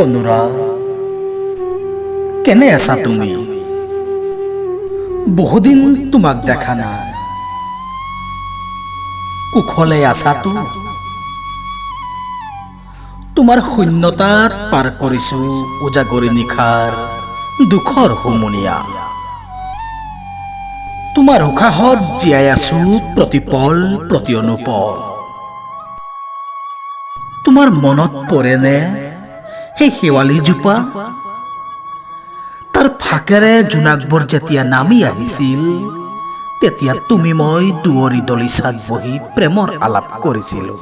অনুৰাগ, কেনে আছা তুমি? বহুদিন তোমাক দেখা নাই। কুশলে আছাতো? তোমাৰ শূন্যতাত পাৰ কৰিছো উজাগৰি নিশাৰ দুখৰ হুমুনিয়া। তোমাৰ উশাহত জীয়াই আছো প্ৰতিপল প্ৰতি অনুপল। তোমাৰ মনত পৰেনে সেই শেৱালিজোপা? তাৰ ফাকেৰে জোনাকবোৰ যেতিয়া নামি আহিছিল, তেতিয়া তুমি মই দুৱৰী দলিচাত বহি প্ৰেমৰ আলাপ কৰিছিলো।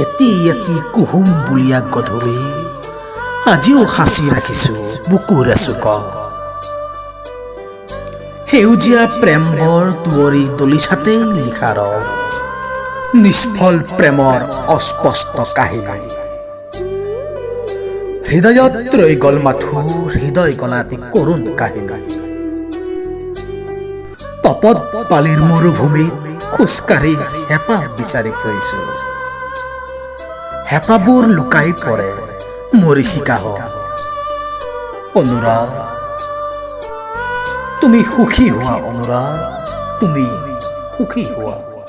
এটি এটি কুহুম বুলীয়া গধূলি আজিও সাঁচি ৰাখিছো বুকুৰ এচুকত। সেউজীয়া প্ৰেমবোৰ দুৱৰী দলিচাতেই লিখা ৰয়, নিষ্ফল প্ৰেমৰ অস্পষ্ট কাহিনী। হৃদয়ত ৰৈ গল মাথো হৃদয় গলাতি কৰুণ কাহিনী। তপত পালিৰ মৰুভূমিত খোজকাঢ়ি হেঁপাহ বিচাৰি ফুৰিছো। হেঁপাহবোৰ লুকাই পৰে মৰীচিকাহত। অনুৰাগ, তুমি সুখী হোৱা অনুৰাগ, তুমি সুখী হোৱা।